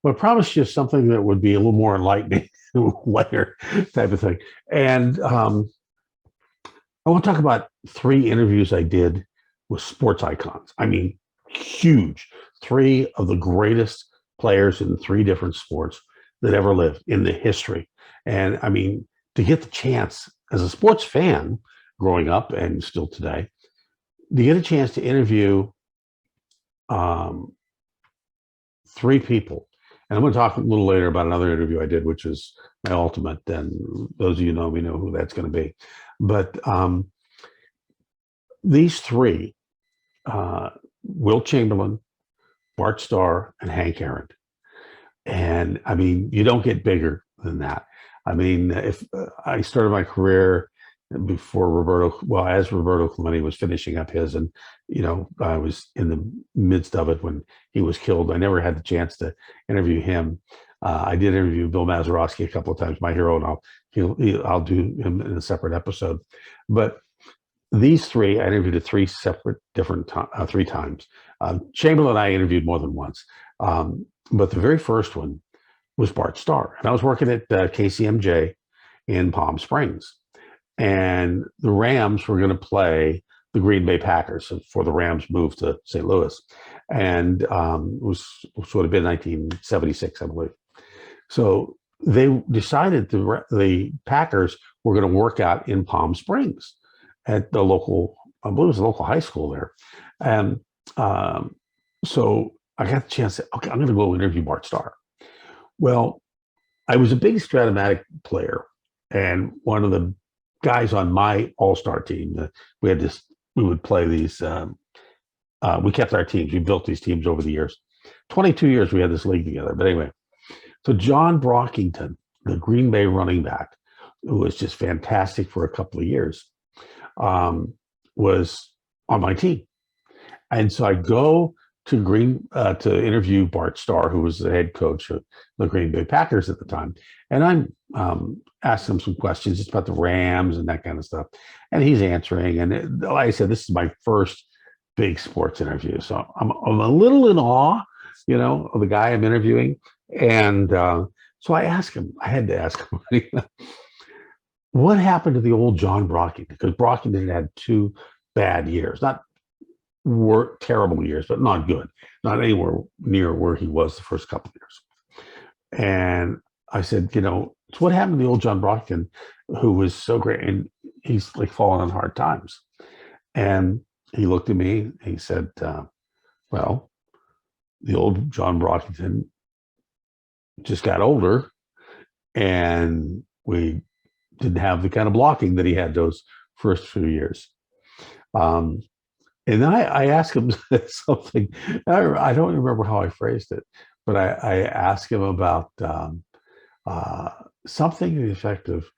Well, I promised you something that would be a little more enlightening later, type of thing. And I want to talk about three interviews I did with sports icons. I mean, huge. Three of the greatest players in three different sports that ever lived in the history. And I mean, to get the chance as a sports fan growing up and still today, to get a chance to interview um, three people. And I'm going to talk a little later about another interview I did, which is my ultimate. And those of you know me know who that's going to be. But these three, Wilt Chamberlain, Bart Starr, and Hank Aaron. And I mean, you don't get bigger than that. I mean, if I started my career before as Roberto Clemente was finishing up his, and I was in the midst of it when he was killed. I never had the chance to interview him. I did interview Bill Mazeroski a couple of times, my hero, and I'll do him in a separate episode. But these three, I interviewed at three separate, different three times. Chamberlain, I interviewed more than once, but the very first one was Bart Starr, and I was working at KCMJ in Palm Springs, and the Rams were going to play the Green Bay Packers before the Rams moved to St. Louis, and it was sort of been 1976, I believe. So they decided the Packers were going to work out in Palm Springs at the local, I believe it was a local high school there, and so I got the chance to, okay, I'm going to go interview Bart Starr. Well, I was a big Stratomatic player, and one of the guys on my all-star team, we would play these, we kept our teams. We built these teams over the years. 22 years we had this league together. But anyway, so John Brockington, the Green Bay running back, who was just fantastic for a couple of years, was on my team. And so I go to to interview Bart Starr, who was the head coach of the Green Bay Packers at the time, and I'm asking him some questions just about the Rams and that kind of stuff, and he's answering. And like I said, this is my first big sports interview, so I'm a little in awe, of the guy I'm interviewing, and so I asked him. I had to ask him, what happened to the old John Brockington? Because Brockington had two bad years, not were terrible years, but not good, not anywhere near where he was the first couple of years. And I said, so what happened to the old John Brockton, who was so great, and he's like fallen on hard times? And he looked at me and he said, well, the old John Brockton just got older, and we didn't have the kind of blocking that he had those first few years. And then I asked him something. I don't remember how I phrased it, but I asked him about something to the effect of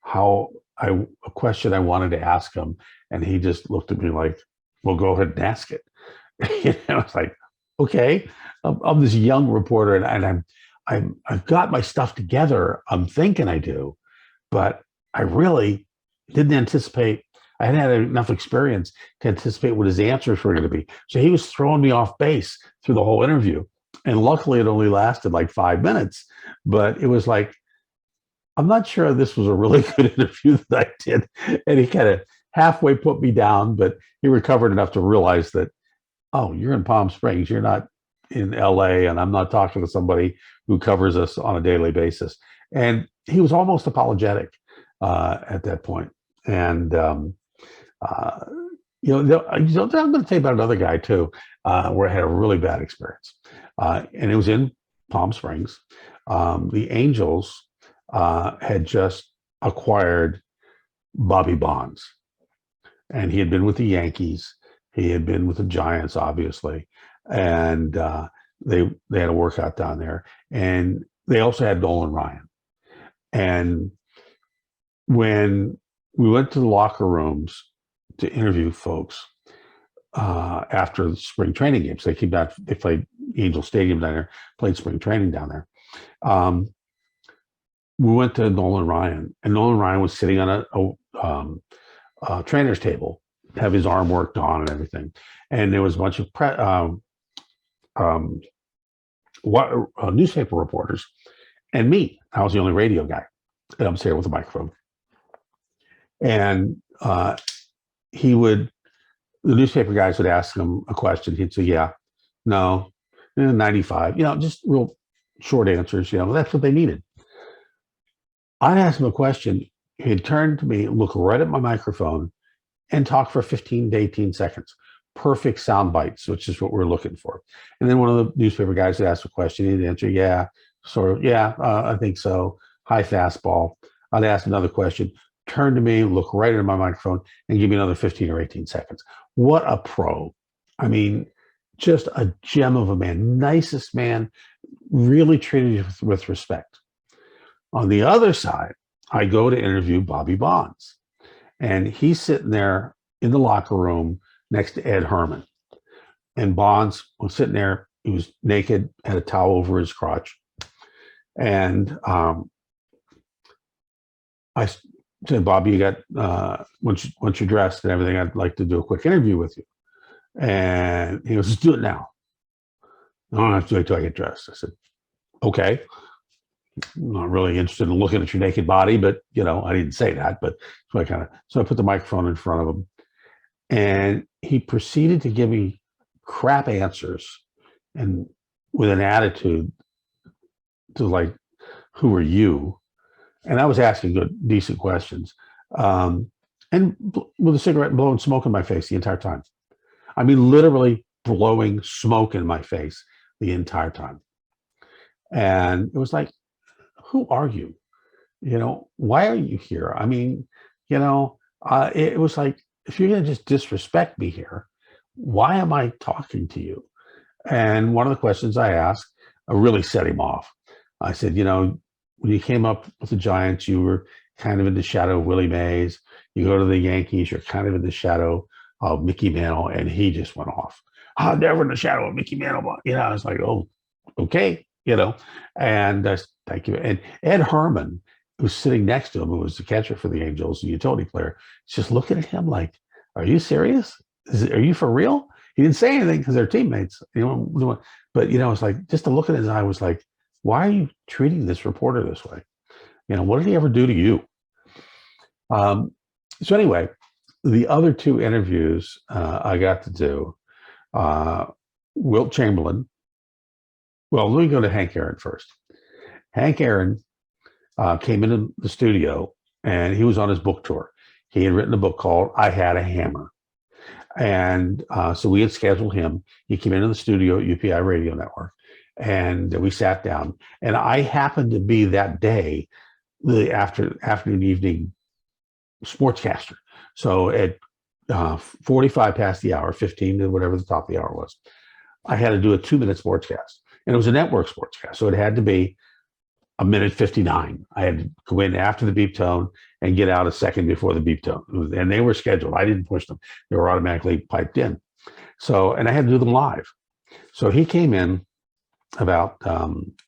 a question I wanted to ask him, and he just looked at me like, "Well, go ahead and ask it." I was like, "Okay." I'm this young reporter, and I've got my stuff together. I'm thinking I do, but I really didn't anticipate. I hadn't had enough experience to anticipate what his answers were going to be. So he was throwing me off base through the whole interview. And luckily, it only lasted like 5 minutes. But it was like, I'm not sure this was a really good interview that I did. And he kind of halfway put me down, but he recovered enough to realize that, oh, you're in Palm Springs. You're not in LA, and I'm not talking to somebody who covers us on a daily basis. And he was almost apologetic at that point. And, I'm going to tell you about another guy too, where I had a really bad experience, and it was in Palm Springs. The Angels had just acquired Bobby Bonds, and he had been with the Yankees. He had been with the Giants, obviously, and they had a workout down there, and they also had Nolan Ryan. And when we went to the locker rooms to interview folks after the spring training games, they came back. They played Angel Stadium down there, played spring training down there. We went to Nolan Ryan, and Nolan Ryan was sitting on a trainer's table, have his arm worked on and everything. And there was a bunch of newspaper reporters and me. I was the only radio guy. And I'm there with a microphone. And the newspaper guys would ask him a question. He'd say, yeah, no, 95, just real short answers. That's what they needed. I'd ask him a question. He'd turn to me, look right at my microphone, and talk for 15 to 18 seconds. Perfect sound bites, which is what we're looking for. And then one of the newspaper guys would ask a question. He'd answer, yeah, sort of, yeah, I think so. High fastball. I'd ask another question, turn to me, look right at my microphone, and give me another 15 or 18 seconds. What a pro. I mean, just a gem of a man, nicest man, really treated you with respect. On the other side, I go to interview Bobby Bonds, and he's sitting there in the locker room next to Ed Herman. And Bonds was sitting there. He was naked, had a towel over his crotch. And I said, Bobby, you got, once you're dressed and everything, I'd like to do a quick interview with you. And he goes, let's do it now. I don't have to wait till I get dressed. I said, okay. I'm not really interested in looking at your naked body, but I didn't say that, but so I put the microphone in front of him, and he proceeded to give me crap answers and with an attitude to like, who are you? And I was asking good, decent questions, and with a cigarette blowing smoke in my face the entire time. I mean, literally blowing smoke in my face the entire time. And it was like, who are you? Why are you here? I mean, it was like, if you're going to just disrespect me here, why am I talking to you? And one of the questions I asked really set him off. I said, when you came up with the Giants, you were kind of in the shadow of Willie Mays. You go to the Yankees, you're kind of in the shadow of Mickey Mantle, and he just went off. I'm never in the shadow of Mickey Mantle. I was like, oh, okay, and thank you. And Ed Herman, who's sitting next to him, who was the catcher for the Angels, the utility player, just looking at him like, are you serious? Are you for real? He didn't say anything because they're teammates, but it's like, just to look at his eye was like, why are you treating this reporter this way? What did he ever do to you? So anyway, the other two interviews I got to do, Wilt Chamberlain. Well, let me go to Hank Aaron first. Hank Aaron came into the studio, and he was on his book tour. He had written a book called I Had a Hammer. And so we had scheduled him. He came into the studio at UPI Radio Network, and we sat down. And I happened to be that day the afternoon, evening sportscaster. So at 45 past the hour, 15 to whatever the top of the hour was, I had to do a 2-minute sportscast. And it was a network sportscast, so it had to be a minute 59. I had to go in after the beep tone and get out a second before the beep tone. And they were scheduled. I didn't push them. They were automatically piped in. So, and I had to do them live. So he came in about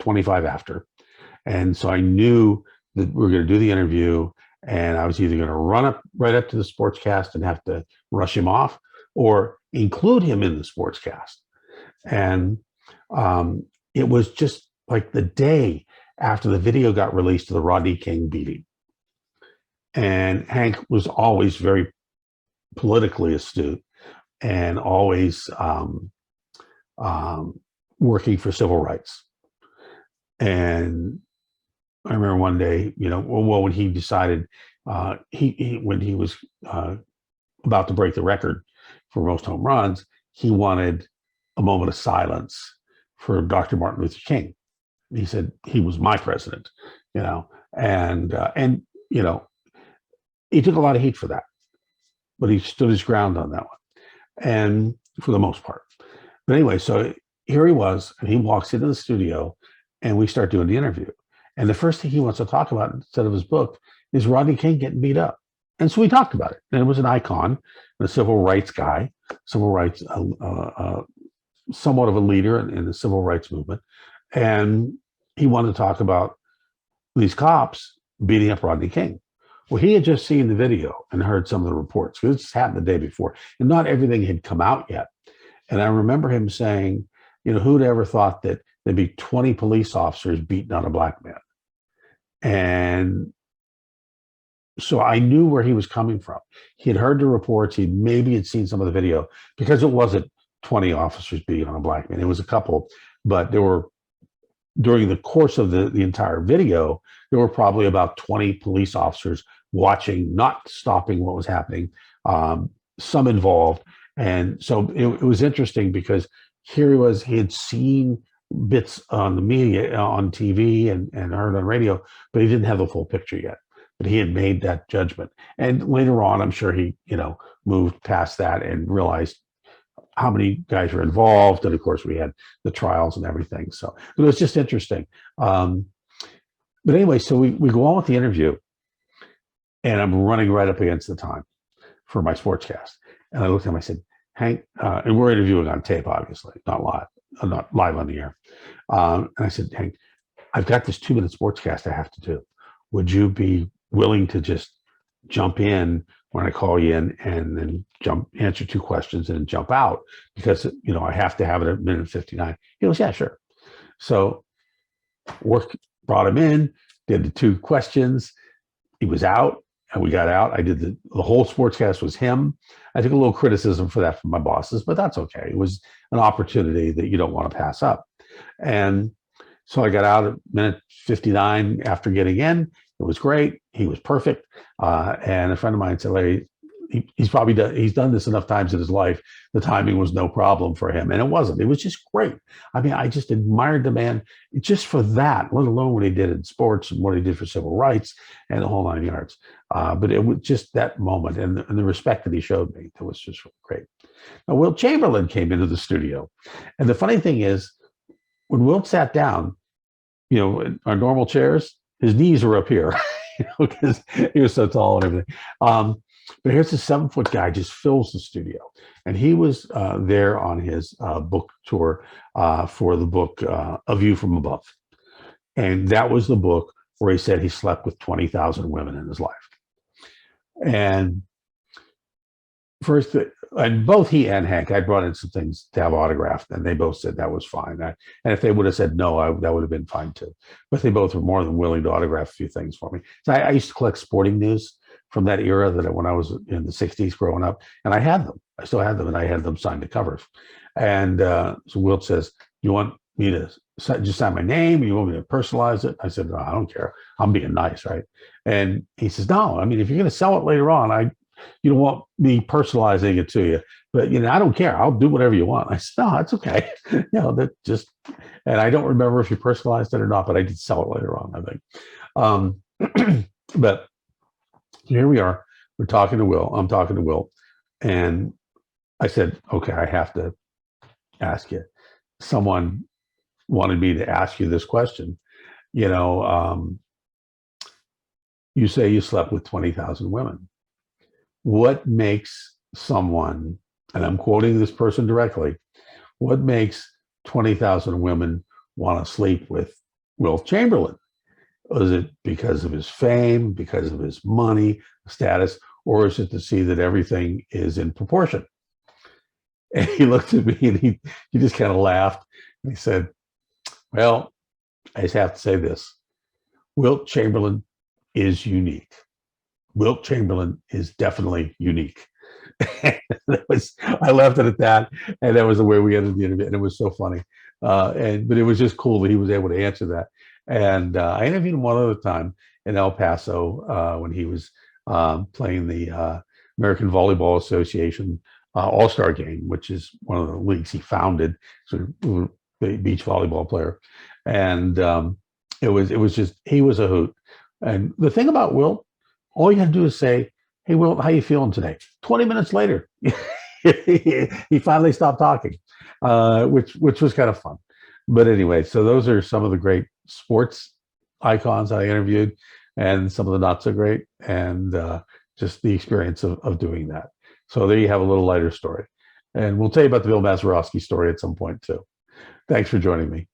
25 after. And so I knew that we were going to do the interview, and I was either going to run right up to the sportscast and have to rush him off, or include him in the sportscast. And it was just like the day after the video got released of the Rodney King beating. And Hank was always very politically astute and always working for civil rights. And I remember one day, when he decided, when he was about to break the record for most home runs, he wanted a moment of silence for Dr. Martin Luther King. He said he was my president, and he took a lot of heat for that, but he stood his ground on that one, and for the most part. But anyway, so here he was, and he walks into the studio, and we start doing the interview. And the first thing he wants to talk about instead of his book is Rodney King getting beat up. And so we talked about it. And it was an icon, a civil rights guy, civil rights, somewhat of a leader in the civil rights movement. And he wanted to talk about these cops beating up Rodney King. Well, he had just seen the video and heard some of the reports, because this happened the day before, and not everything had come out yet. And I remember him saying, who'd ever thought that there'd be 20 police officers beating on a black man. And so I knew where he was coming from. He had heard the reports. He maybe had seen some of the video, because it wasn't 20 officers beating on a black man. It was a couple, but there were, during the course of the entire video, there were probably about 20 police officers watching, not stopping what was happening, some involved. And so it was interesting, because here he was, he had seen bits on the media, on TV and heard on radio, but he didn't have the full picture yet. But he had made that judgment. And later on, I'm sure he, moved past that and realized how many guys were involved. And of course, we had the trials and everything. So it was just interesting. But anyway, so we go on with the interview, and I'm running right up against the time for my sportscast. And I looked at him, I said, Hank, and we're interviewing on tape, obviously, not live on the air. And I said, Hank, I've got this 2-minute sportscast I have to do. Would you be willing to just jump in when I call you in, and then answer 2 questions and then jump out, because, I have to have it at minute 59. He goes, yeah, sure. So brought him in, did the 2 questions. He was out, and we got out. I did the whole sportscast was him. I took a little criticism for that from my bosses, but that's okay. It was an opportunity that you don't want to pass up. And so I got out at minute 59 after getting in. It was great. He was perfect. And a friend of mine said, Larry, he's done this enough times in his life. The timing was no problem for him. And it wasn't. It was just great. I mean, I just admired the man just for that, let alone what he did in sports and what he did for civil rights and the whole 9 yards. But it was just that moment and the respect that he showed me. That was just great. Now, Wilt Chamberlain came into the studio. And the funny thing is, when Wilt sat down, our normal chairs, his knees were up here, because he was so tall and everything. But here's this 7-foot guy just fills the studio. And he was there on his book tour for the book A View from Above. And that was the book where he said he slept with 20,000 women in his life. And first, and both he and Hank, I brought in some things to have autographed, and they both said that was fine. And if they would have said no, that would have been fine too. But they both were more than willing to autograph a few things for me. So I used to collect sporting news from that era, that when I was in the 60s growing up, and I had them. I still had them, and I had them signed to covers. And so Wilt says, you want me to just sign my name? You want me to personalize it? I said, no, I don't care. I'm being nice, right? And he says, no, I mean, if you're going to sell it later on, you don't want me personalizing it to you, but I don't care. I'll do whatever you want. I said, no, that's okay. And I don't remember if you personalized it or not, but I did sell it later on, I think. But here we are. We're talking to Will. I'm talking to Will. And I said, okay, I have to ask you. Someone wanted me to ask you this question. You say you slept with 20,000 women. What makes someone, and I'm quoting this person directly, what makes 20,000 women want to sleep with Wilt Chamberlain? Is it because of his fame, because of his money, status, or is it to see that everything is in proportion? And he looked at me and he just kind of laughed. And he said, well, I just have to say this. Wilt Chamberlain is unique. Wilt Chamberlain is definitely unique. I left it at that, and that was the way we ended the interview, and it was so funny. But it was just cool that he was able to answer that. And I interviewed him one other time in El Paso when he was playing the American Volleyball Association All-Star Game, which is one of the leagues he founded. So the beach volleyball player, and it was just, he was a hoot. And the thing about Wilt, all you had to do is say, hey, Wilt, how you feeling today? 20 minutes later, he finally stopped talking, which was kind of fun. But anyway, so those are some of the great sports icons I interviewed, and some of the not so great, and just the experience of doing that. So there you have a little lighter story. And we'll tell you about the Bill Mazeroski story at some point too. Thanks for joining me.